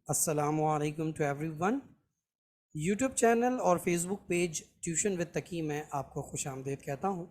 अस्सलामुअलैकुम to everyone. YouTube channel और Facebook page tuition with तकी में आपको खुशामदीद कहता हूँ।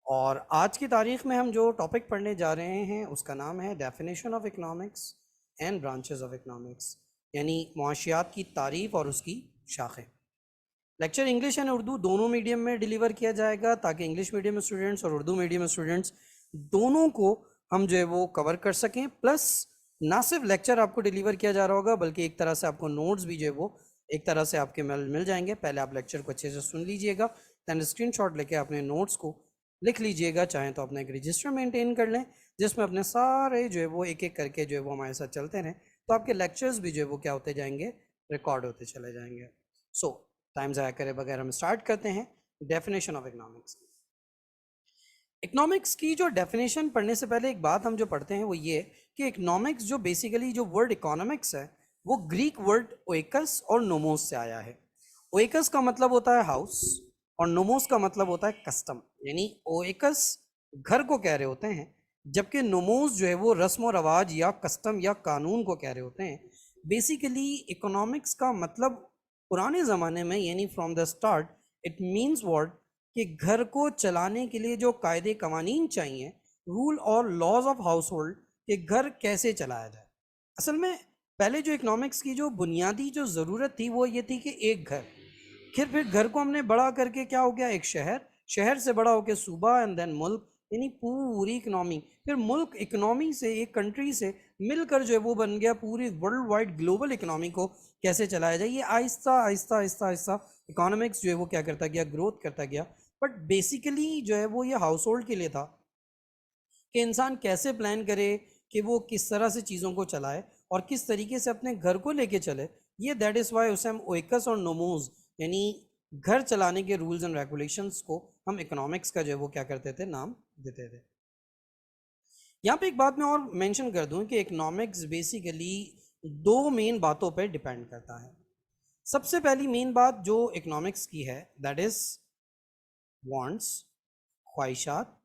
और आज की तारीख़ में हम जो टॉपिक पढ़ने जा रहे हैं उसका नाम है definition of economics and branches of economics, यानी मुआशियात की तारीफ़ और उसकी शाखें। लेक्चर इंग्लिश एंड उर्दू दोनों मीडियम में डिलीवर किया जाएगा ताकि इंग्लिश मीडियम स्टूडेंट्स और उर्दू मीडियम स्टूडेंट्स दोनों को हम जो है वो कवर कर सकें। प्लस ना सिर्फ लेक्चर आपको डिलीवर किया जा रहा होगा बल्कि एक तरह से आपको नोट्स भी जो है वो एक तरह से आपके मिल जाएंगे। पहले आप लेक्चर को अच्छे से सुन लीजिएगा, दैन स्क्रीनशॉट लेके अपने नोट्स को लिख लीजिएगा। चाहें तो अपना एक रजिस्टर मेंटेन कर लें जिसमें अपने सारे जो है वो एक एक करके जो है वो हमारे साथ चलते रहें, तो आपके लेक्चर्स भी जो है वो क्या होते जाएंगे, रिकॉर्ड होते चले जाएंगे। सो टाइम ज़ाया करे बगैर हम स्टार्ट करते हैं डेफिनेशन ऑफ इकनॉमिक्स। इकनॉमिक्स की जो डेफिनेशन पढ़ने से पहले एक बात हम जो पढ़ते हैं वो ये कि इकनॉमिक्स जो बेसिकली जो वर्ड इकोनॉमिक्स है वो ग्रीक वर्ड ओएकस और नोमोस से आया है। ओएकस का मतलब होता है हाउस और नोमोस का मतलब होता है कस्टम, यानी ओएकस घर को कह रहे होते हैं जबकि नोमोस जो है वो रस्म और रवाज या कस्टम या कानून को कह रहे होते हैं। बेसिकली इकोनॉमिक्स का मतलब पुराने ज़माने में यानी from the start it means what कि घर को चलाने के लिए जो कायदे कवानीन चाहिए, रूल और लॉज ऑफ हाउस होल्ड, कि घर कैसे चलाया जाए। असल में पहले जो इकोनॉमिक्स की जो बुनियादी जो ज़रूरत थी वो ये थी कि एक घर, फिर घर को हमने बड़ा करके क्या हो गया, एक शहर, शहर से बड़ा होकर सूबा एंड देन मुल्क, यानी पूरी इकनॉमी। फिर मुल्क इकनॉमी से, एक कंट्री से मिलकर जो है वो बन गया पूरी वर्ल्ड वाइड ग्लोबल इकनॉमी को कैसे चलाया जाए। ये आहिस्ता आहिस्ता आहिस्ता आहिस्ता इकोनॉमिक्स जो है वो क्या करता गया, ग्रोथ करता गया। बट बेसिकली जो है वो ये हाउस होल्ड के लिए था कि इंसान कैसे प्लान करे कि वो किस तरह से चीज़ों को चलाए और किस तरीके से अपने घर को लेके चले। ये दैट इज़ वाई उसे हम ओइकस और नोमोज यानी घर चलाने के रूल्स एंड रेगुलेशंस को हम इकोनॉमिक्स का जो है वो क्या करते थे, नाम देते थे। यहाँ पे एक बात मैं और मेंशन कर दूं कि इकोनॉमिक्स बेसिकली दो मेन बातों पे डिपेंड करता है। सबसे पहली मेन बात जो इकोनॉमिक्स की है दैट इज़ वांट्स, ख्वाहिशात।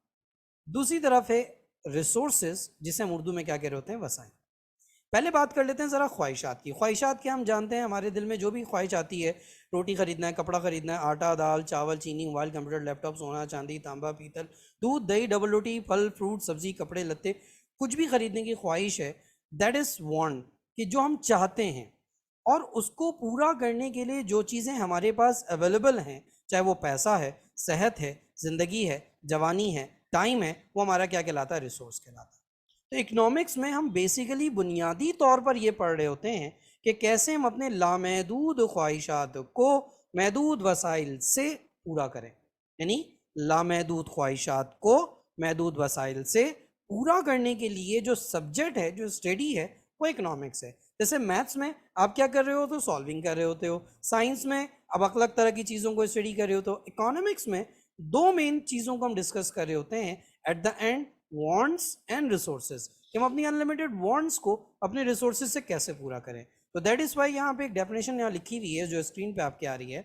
दूसरी तरफ है रिसोर्सेज जिसे हम उर्दू में क्या कह रहे होते हैं, वसाइल। पहले बात कर लेते हैं ज़रा ख्वाहिशात की। ख्वाहिशात क्या, हम जानते हैं हमारे दिल में जो भी ख्वाहिश आती है, रोटी ख़रीदना है, कपड़ा ख़रीदना है, आटा दाल चावल चीनी मोबाइल कंप्यूटर लैपटॉप सोना चांदी तांबा पीतल दूध दही डबल रोटी फल फ्रूट सब्जी कपड़े लत्ते, कुछ भी ख़रीदने की ख्वाहिश है, दैट इज़ वांट, कि जो हम चाहते हैं। और उसको पूरा करने के लिए जो चीज़ें हमारे पास अवेलेबल हैं, चाहे वो पैसा है, सेहत है, ज़िंदगी है, जवानी है, टाइम है, वो हमारा क्या कहलाता है, रिसोर्स कहलाता है। तो इकोनॉमिक्स में हम बेसिकली बुनियादी तौर पर ये पढ़ रहे होते हैं कि कैसे हम अपने लामहदूद ख्वाहिशात को महदूद वसाइल से पूरा करें, यानी लामहदूद ख्वाहिशात को महदूद वसाइल से पूरा करने के लिए जो सब्जेक्ट है, जो स्टडी है, वो इकोनॉमिक्स है। जैसे मैथ्स में आप क्या कर रहे हो, तो सॉल्विंग कर रहे होते हो। साइंस में अब अलग अलग तरह की चीज़ों को स्टडी कर रहे हो। तो इकोनॉमिक्स में दो मेन चीज़ों को हम डिस्कस कर रहे होते हैं at the end, wants and resources, कि हम अपनी अनलिमिटेड वांट्स को अपने रिसोर्सेज से कैसे पूरा करें। तो दैट इज़ वाई यहाँ पे एक डेफिनेशन यहाँ लिखी हुई है जो स्क्रीन पे आपके आ रही है।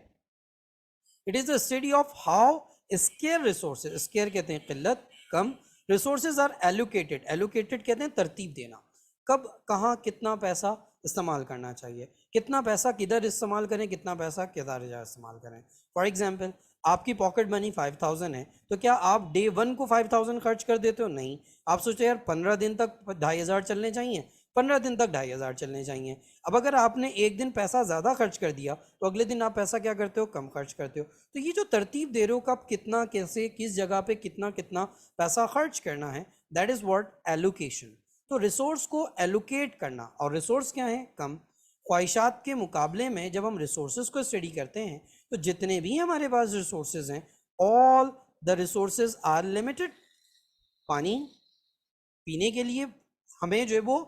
It is the study of how square resources, square कहते हैं किल्लत, कम, रिसोर्सेज आर एलोकेटेड, एलोकेटेड कहते हैं तरतीब देना, कब कहाँ कितना पैसा इस्तेमाल करना चाहिए, कितना पैसा किधर इस्तेमाल करें, कितना पैसा किधर इस्तेमाल करें। फॉर एग्जाम्पल आपकी पॉकेट मनी 5000 है, तो क्या आप डे 1 को 5000 खर्च कर देते हो? नहीं, आप सोचो यार 15 दिन तक 2500 चलने चाहिए, 15 दिन तक 2500 चलने चाहिए। अब अगर आपने एक दिन पैसा ज़्यादा खर्च कर दिया तो अगले दिन आप पैसा क्या करते हो, कम खर्च करते हो। तो ये जो तरतीब दे रहे हो कब कितना कैसे किस जगह पे कितना कितना पैसा खर्च करना है, दैट इज़ व्हाट एलोकेशन। तो रिसोर्स को एलोकेट करना, और रिसोर्स क्या है, कम। ख्वाहिशात के मुकाबले में जब हम रिसोर्सेज को स्टडी करते हैं तो जितने भी हमारे पास रिसोर्सेज हैं, all the resources are limited. पानी पीने के लिए हमें जो है वो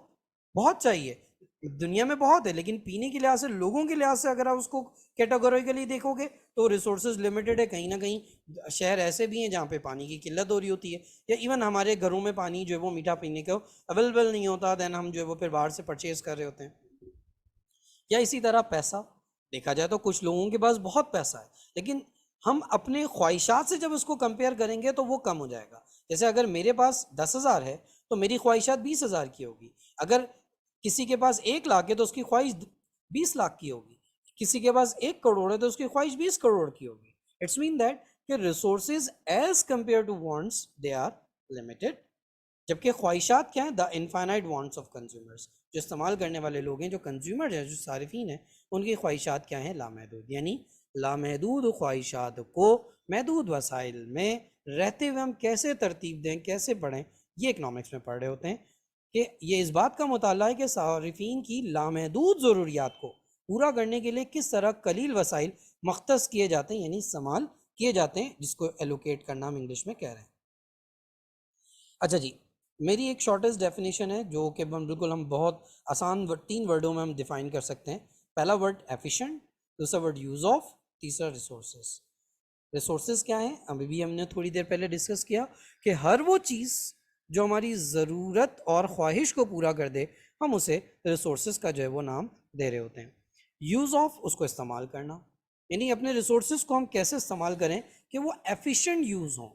बहुत चाहिए, दुनिया में बहुत है, लेकिन पीने के लिहाज से, लोगों के लिहाज से अगर आप उसको कैटेगोरिकली देखोगे तो रिसोर्सेज लिमिटेड है। कहीं ना कहीं शहर ऐसे भी हैं जहाँ पे पानी की किल्लत हो रही होती है, या इवन हमारे घरों में पानी जो है वो मीठा पीने को अवेलेबल नहीं होता, देन हम जो है वो फिर बाहर से परचेज कर रहे होते हैं। या इसी तरह पैसा, देखा जाए तो कुछ लोगों के पास बहुत पैसा है लेकिन हम अपने ख्वाहिशात से जब उसको कंपेयर करेंगे तो वो कम हो जाएगा। जैसे अगर मेरे पास 10,000 है तो मेरी ख्वाहिशात 20,000 की होगी। अगर किसी के पास 1 लाख है तो उसकी ख्वाहिश 20 लाख की होगी, किसी के पास 1 करोड़ है तो उसकी ख्वाहिश 20 करोड़ की होगी। इट्स मीन दैट कि resources as compare to wants they are limited, जबकि ख्वाहिशात क्या है, the infinite wants of consumers. जो इस्तेमाल करने वाले लोग हैं, जो कंज्यूमर हैं, जो सारिफिन हैं, उनकी ख्वाहिशात क्या हैं, लामहदूद। यानी लामहदूद ख्वाहिशात को महदूद वसाइल में रहते हुए हम कैसे तरतीब दें, कैसे पढ़ें, ये इकनॉमिक्स में पढ़ रहे होते हैं। कि ये इस बात का मुताला है कि सारिफिन की लामहदूद ज़रूरियात को पूरा करने के लिए किस तरह कलील वसाइल मख्तस किए जाते हैं, यानी इस्तेमाल किए जाते हैं, जिसको एलोकेट करना हम इंग्लिश में कह रहे हैं। अच्छा जी, मेरी एक शॉर्टेस्ट डेफिनेशन है जो कि बिल्कुल हम बहुत आसान 3 वर्डों में हम डिफाइन कर सकते हैं। पहला वर्ड एफिशिएंट, दूसरा वर्ड यूज़ ऑफ, तीसरा रिसोर्सेज। रिसोर्सेज क्या है, अभी भी हमने थोड़ी देर पहले डिस्कस किया कि हर वो चीज़ जो हमारी ज़रूरत और ख्वाहिश को पूरा कर दे, हम उसे रिसोर्सेज का जो है वो नाम दे रहे होते हैं। यूज़ ऑफ, उसको इस्तेमाल करना, यानी अपने रिसोर्सेज को हम कैसे इस्तेमाल करें कि वो एफिशिएंट यूज़ हों।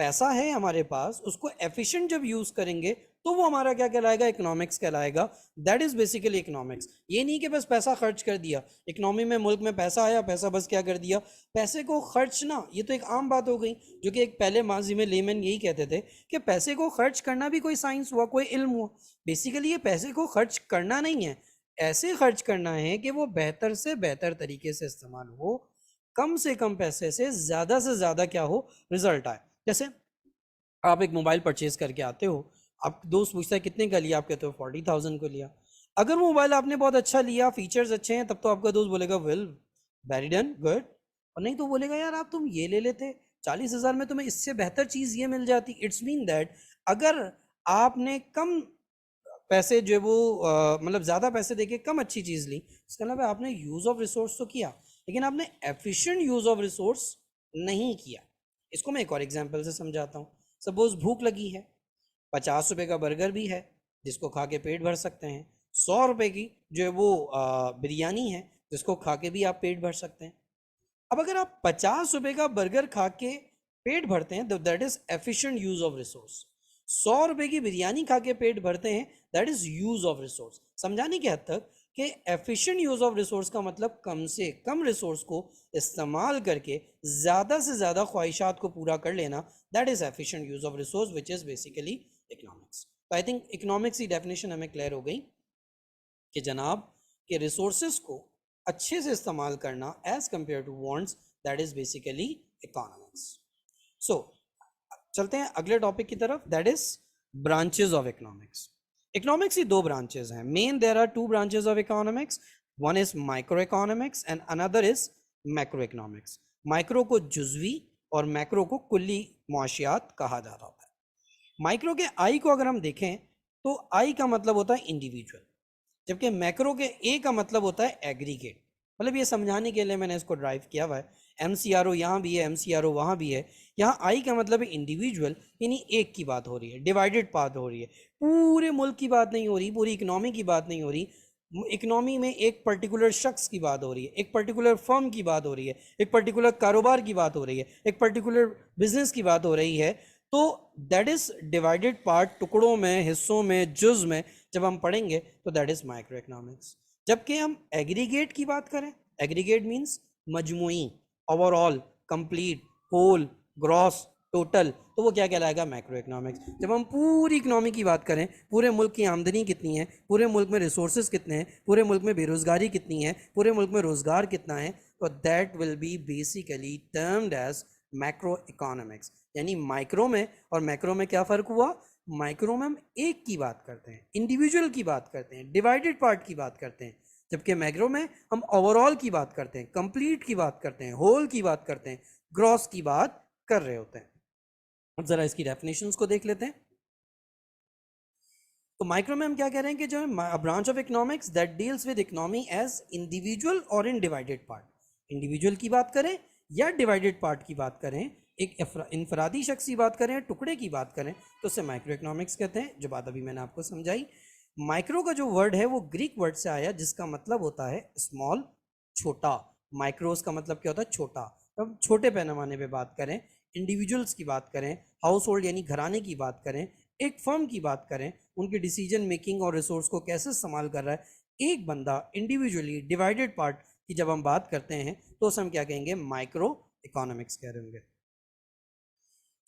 पैसा है हमारे पास, उसको एफिशिएंट जब यूज़ करेंगे तो वो हमारा क्या कहलाएगा, इकोनॉमिक्स कहलाएगा। That is basically economics. ये नहीं कि बस पैसा खर्च कर दिया, इकोनॉमी में मुल्क में पैसा आया, पैसा बस क्या कर दिया, पैसे को खर्चना, ये तो एक आम बात हो गई, जो कि एक पहले माजी में लेमन यही कहते थे कि पैसे को खर्च करना भी कोई साइंस हुआ, कोई इल्म हुआ। बेसिकली ये पैसे को खर्च करना नहीं है, ऐसे खर्च करना है कि वो बेहतर से बेहतर तरीके से इस्तेमाल हो, कम से कम पैसे से ज़्यादा क्या हो, रिजल्ट आए। जैसे आप एक मोबाइल परचेज करके आते हो, आप दोस्त पूछता है कितने का लिया, आप कहते हो 40,000 को लिया। अगर वो मोबाइल आपने बहुत अच्छा लिया, फीचर्स अच्छे हैं, तब तो आपका दोस्त बोलेगा वेल, वेरी डन, गुड। और नहीं तो बोलेगा यार आप तुम ये ले लेते, 40,000 में तुम्हें इससे बेहतर चीज़ ये मिल जाती। इट्स मीन दैट अगर आपने कम पैसे जो वो मतलब ज़्यादा पैसे देके कम अच्छी चीज़ ली, इसका मतलब आपने यूज़ ऑफ रिसोर्स तो किया, लेकिन आपने एफिशिएंट यूज़ ऑफ रिसोर्स नहीं किया। इसको मैं एक और एग्जांपल से समझाता हूँ। सपोज भूख लगी है, 50 रुपये का बर्गर भी है जिसको खा के पेट भर सकते हैं, 100 रुपये की जो है वो बिरयानी है जिसको खा के भी आप पेट भर सकते हैं। अब अगर आप 50 रुपये का बर्गर खा के पेट भरते हैं तो that is efficient use of resource. 100 रुपये की बिरयानी खा के पेट भरते हैं, that is use of resource. समझाने के हद तक कि एफिशिएंट यूज ऑफ रिसोर्स का मतलब कम से कम रिसोर्स को इस्तेमाल करके ज़्यादा से ज़्यादा ख्वाहिशात को पूरा कर लेना, that is efficient use of resource which is basically economics. तो आई थिंक इकोनॉमिक्स की डेफिनेशन हमें क्लियर हो गई कि जनाब के रिसोर्सेज को अच्छे से इस्तेमाल करना as compare to wants, that is basically economics. So चलते हैं अगले टॉपिक की तरफ, that is branches of economics. Economics की 2 ब्रांचेस हैं main, there are 2 branches of economics, one is micro economics and another is macro economics. Micro को जुज़वी और मैक्रो को कुल्ली मुआशियात कहा जाता है। माइक्रो के आई को अगर हम देखें तो आई का मतलब होता है इंडिविजुअल, जबकि मैक्रो के ए का मतलब होता है एग्रीगेट। मतलब ये समझाने के लिए मैंने इसको ड्राइव किया हुआ है। MCRO यहाँ भी है, MCRO वहाँ भी है। यहाँ आई का मतलब है इंडिविजुअल, यानी एक की बात हो रही है, डिवाइडेड बात हो रही है, पूरे मुल्क की बात नहीं हो रही, पूरी इकनॉमी की बात नहीं हो रही। इकनॉमी में एक पर्टिकुलर शख्स की बात हो रही है, एक पर्टिकुलर फर्म की बात हो रही है, एक पर्टिकुलर कारोबार की बात हो रही है, एक पर्टिकुलर बिजनेस की बात हो रही है। तो दैट इज डिवाइडेड पार्ट, टुकड़ों में, हिस्सों में, जुज में जब हम पढ़ेंगे तो दैट इज माइक्रो इकोनॉमिक्स। जबकि हम एग्रीगेट की बात करें, एग्रीगेट मीन्स मजमुई, overall, complete, whole, gross, total, तो वो क्या कहलाएगा, मैक्रो इकोनॉमिक्स। जब हम पूरी इकोनॉमी की बात करें, पूरे मुल्क की आमदनी कितनी है, पूरे मुल्क में रिसोर्सेज कितने हैं, पूरे मुल्क में बेरोजगारी कितनी है, पूरे मुल्क में रोजगार कितना है, तो that will be basically termed as macro economics. यानी माइक्रो में और मैक्रो में क्या फ़र्क हुआ, माइक्रो में हम एक की बात करते हैं, इंडिविजुअल की बात करते हैं, डिवाइडेड पार्ट की बात करते हैं, जबकि मैक्रो में हम ओवरऑल की बात करते हैं, कंप्लीट की बात करते हैं, होल की बात करते हैं, ग्रॉस की बात कर रहे होते हैं। अब जरा इसकी डेफिनेशंस को देख लेते हैं। तो माइक्रो में हम क्या कह रहे हैं कि जो है branch of economics that deals with economy as individual और इन डिवाइडेड पार्ट। इंडिविजुअल की बात करें या डिवाइडेड पार्ट की बात करें, एक इनफरादी शख्स की बात करें, टुकड़े की बात करें, तो उसे माइक्रो इकोनॉमिक्स कहते हैं, जो बात अभी मैंने आपको समझाई। माइक्रो का जो वर्ड है वो ग्रीक वर्ड से आया जिसका मतलब होता है स्मॉल, छोटा। माइक्रोस का मतलब क्या होता है, छोटा। अब छोटे पैमाने पे बात करें, इंडिविजुअल्स की बात करें, हाउस होल्ड यानी घराने की बात करें, एक फर्म की बात करें, उनकी डिसीजन मेकिंग और रिसोर्स को कैसे इस्तेमाल कर रहा है एक बंदा इंडिविजुअली डिवाइडेड पार्ट की जब हम बात करते हैं तो उसे हम क्या कहेंगे, माइक्रो इकोनॉमिक्स कह रहे होंगे।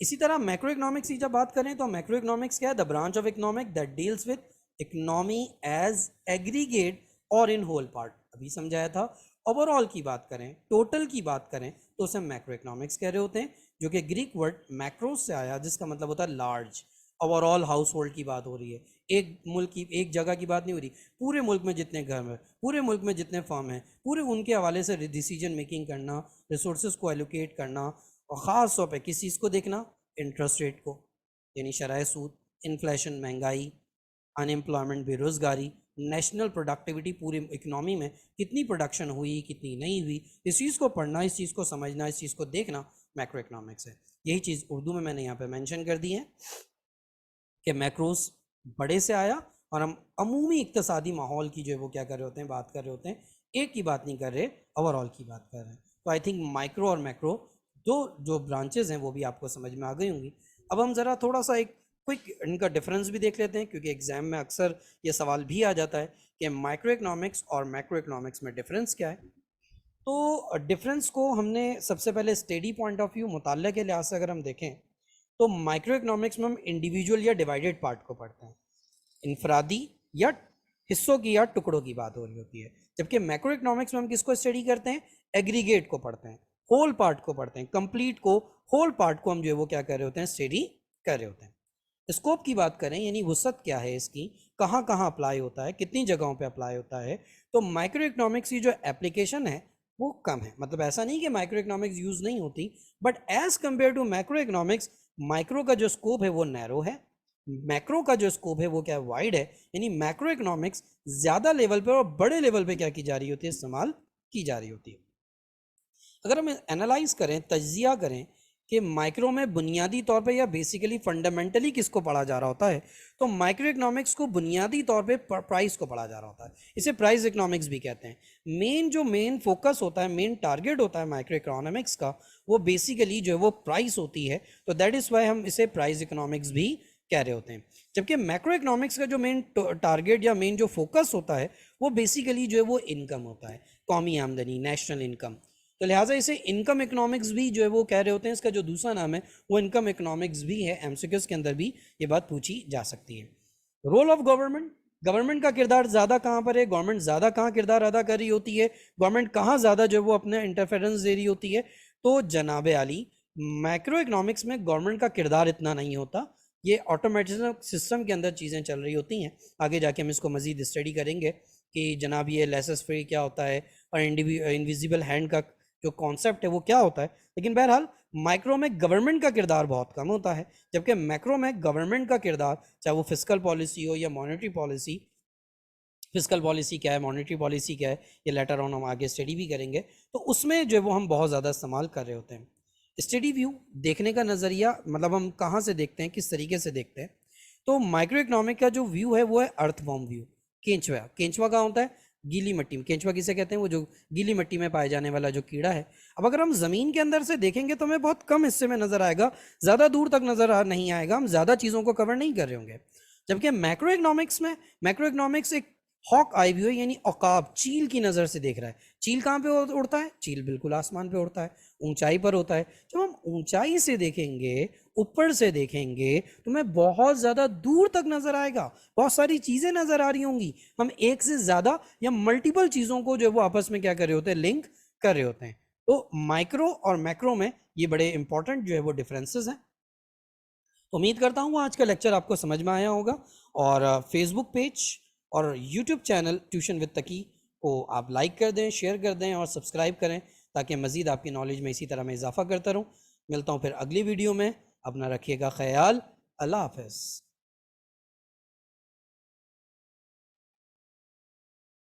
इसी तरह मैक्रो इकोनॉमिक्स की जब बात करें तो मैक्रो इकोनॉमिक्स क्या है, the branch of economic that deals with economy as aggregate और इन होल पार्ट, अभी समझाया था। ओवरऑल की बात करें, टोटल की बात करें तो उसे मैक्रो इकोनॉमिक्स कह रहे होते हैं, जो कि ग्रीक वर्ड मैक्रोस से आया जिसका मतलब होता है लार्ज। ओवरऑल हाउस होल्ड की बात हो रही है, एक मुल्क की एक जगह की बात नहीं हो रही, पूरे मुल्क में जितने घर हैं, पूरे मुल्क में जितने फर्म हैं, पूरे उनके हवाले से डिसीजन मेकिंग करना, रिसोर्सेज को एलोकेट करना, और ख़ास तौर पे किस चीज़ को देखना, इंटरेस्ट रेट को, यानी शरह सूद, इन्फ्लेशन महंगाई, अनएम्प्लॉयमेंट बेरोज़गारी, नेशनल प्रोडक्टिविटी, पूरी इकनॉमी में कितनी प्रोडक्शन हुई कितनी नहीं हुई, इस चीज़ को पढ़ना, इस चीज़ को समझना, इस चीज़ को देखना मैक्रो इकनॉमिक्स है। यही चीज़ उर्दू में मैंने यहाँ पे मेंशन कर दी है कि मैक्रोस बड़े से आया और हम अमूमी इक्तसादी माहौल की जो है वो क्या कर रहे होते हैं, बात कर रहे होते हैं, एक की बात नहीं कर रहे, ओवरऑल की बात कर रहे हैं। तो आई थिंक माइक्रो और मैक्रो दो जो ब्रांचेज हैं वो भी आपको समझ में आ गई होंगी। अब हम ज़रा थोड़ा सा एक क्विक इनका डिफरेंस भी देख लेते हैं, क्योंकि एग्जाम में अक्सर ये सवाल भी आ जाता है कि माइक्रो इकोनॉमिक्स और मैक्रो इकोनॉमिक्स में डिफरेंस क्या है। तो डिफरेंस को हमने सबसे पहले स्टडी पॉइंट ऑफ व्यू, मुताले के लिहाज से अगर हम देखें तो माइक्रो इकोनॉमिक्स में हम इंडिविजुअल या डिवाइडेड पार्ट को पढ़ते हैं, इनफरादी या हिस्सों की या टुकड़ों की बात हो रही होती है, जबकि मैक्रो इकोनॉमिक्स में हम किसको स्टडी करते हैं, एग्रीगेट को पढ़ते हैं, होल पार्ट को पढ़ते हैं, कंप्लीट को, होल पार्ट को हम जो है वो क्या कर रहे होते हैं, स्टडी कर रहे होते हैं। स्कोप की बात करें यानी वसअत क्या है इसकी, कहाँ कहाँ अप्लाई होता है, कितनी जगहों पे अप्लाई होता है, तो माइक्रो इकोनॉमिक्स की जो एप्लीकेशन है वो कम है। मतलब ऐसा नहीं कि माइक्रो इकोनॉमिक्स यूज़ नहीं होती, but as compare to macro economics, micro का जो स्कोप है वो नैरो है, मैक्रो का जो स्कोप है वो क्या वाइड है। यानी मैक्रो इकोनॉमिक्स ज़्यादा लेवल पे और बड़े लेवल पे क्या की जा रही होती है, इस्तेमाल की जा रही होती है। अगर हम एनालाइज करें, तज्जिया करें कि माइक्रो में बुनियादी तौर पे या बेसिकली फंडामेंटली किसको पढ़ा जा रहा होता है, तो माइक्रो इकोनॉमिक्स को बुनियादी तौर पे प्राइस को पढ़ा जा रहा होता है, इसे प्राइस इकोनॉमिक्स भी कहते हैं। मेन फोकस होता है, मेन टारगेट होता है माइक्रो इकोनॉमिक्स का, वो बेसिकली जो है वो प्राइस होती है, तो दैट इज़ वाई हम इसे प्राइस इकोनॉमिक्स भी कह रहे होते हैं। जबकि मैक्रो इकोनॉमिक्स का जो मेन टारगेट या मेन जो फोकस होता है वो बेसिकली जो है वो इनकम होता है, कौमी आमदनी, नेशनल इनकम। तो लिहाजा इसे इनकम इकोनॉमिक्स भी जो है वो कह रहे होते हैं। इसका जो दूसरा नाम है वो इनकम इकोनॉमिक्स भी है, एमसीक्यूज के अंदर भी ये बात पूछी जा सकती है। रोल ऑफ गवर्नमेंट, गवर्नमेंट का किरदार ज़्यादा कहाँ पर है, गवर्नमेंट ज़्यादा कहाँ किरदार अदा कर रही होती है, गवर्नमेंट कहाँ ज़्यादा जो है वो अपने इंटरफेरेंस दे रही होती है, तो जनाब आली मैक्रो इकोनॉमिक्स में गवर्नमेंट का किरदार इतना नहीं होता, ये ऑटोमेटिज्म सिस्टम के अंदर चीज़ें चल रही होती हैं। आगे जाके हम इसको मज़ीद स्टडी करेंगे कि जनाब ये लेसेस फ्री क्या होता है और इनविजिबल हैंड का जो कॉन्सेप्ट है वो क्या होता है। लेकिन बहरहाल माइक्रो में गवर्नमेंट का किरदार बहुत कम होता है, जबकि मैक्रो में गवर्नमेंट का किरदार, चाहे वो फिस्कल पॉलिसी हो या मॉनेटरी पॉलिसी, फिस्कल पॉलिसी क्या है, मॉनेटरी पॉलिसी क्या है, ये लेटर ऑन हम आगे स्टडी भी करेंगे, तो उसमें जो है वो हम बहुत ज़्यादा इस्तेमाल कर रहे होते हैं। स्टडी व्यू, देखने का नज़रिया, मतलब हम कहाँ से देखते हैं, किस तरीके से देखते हैं, तो माइक्रो इकोनॉमिक का जो व्यू है वो है अर्थवॉर्म व्यू। केंचुआ, केंचुआ कहाँ होता है, गीली मिट्टी में। केंचुआ किसे कहते हैं, वो जो गीली मिट्टी में पाए जाने वाला जो कीड़ा है। अब अगर हम ज़मीन के अंदर से देखेंगे तो हमें बहुत कम हिस्से में नज़र आएगा, ज़्यादा दूर तक नज़र नहीं आएगा, हम ज़्यादा चीज़ों को कवर नहीं कर रहे होंगे। जबकि मैक्रो इकोनॉमिक्स में, मैक्रो इकोनॉमिक्स एक हॉक आई व्यू है, यानी औकाब, चील की नज़र से देख रहा है। चील कहाँ पे उड़ता है, चील बिल्कुल आसमान पे उड़ता है, ऊंचाई पर होता है। जब हम ऊंचाई से देखेंगे, ऊपर से देखेंगे, तो हमें बहुत ज़्यादा दूर तक नज़र आएगा, बहुत सारी चीज़ें नज़र आ रही होंगी, हम एक से ज़्यादा या मल्टीपल चीज़ों को जो है वो आपस में क्या कर रहे होते हैं, लिंक कर रहे होते हैं। तो माइक्रो और मैक्रो में ये बड़े इंपॉर्टेंट जो है वो डिफरेंसेस हैं। उम्मीद करता हूँ आज का लेक्चर आपको समझ में आया होगा, और फेसबुक पेज और यूट्यूब चैनल ट्यूशन विद तकी को आप लाइक कर दें, शेयर कर दें और सब्सक्राइब करें, ताकि मज़ीद आपकी नॉलेज में इसी तरह मैं इजाफ़ा करता रहूँ। मिलता हूँ फिर अगली वीडियो में, अपना रखिएगा ख्याल, अल्लाह हाफ़िज़।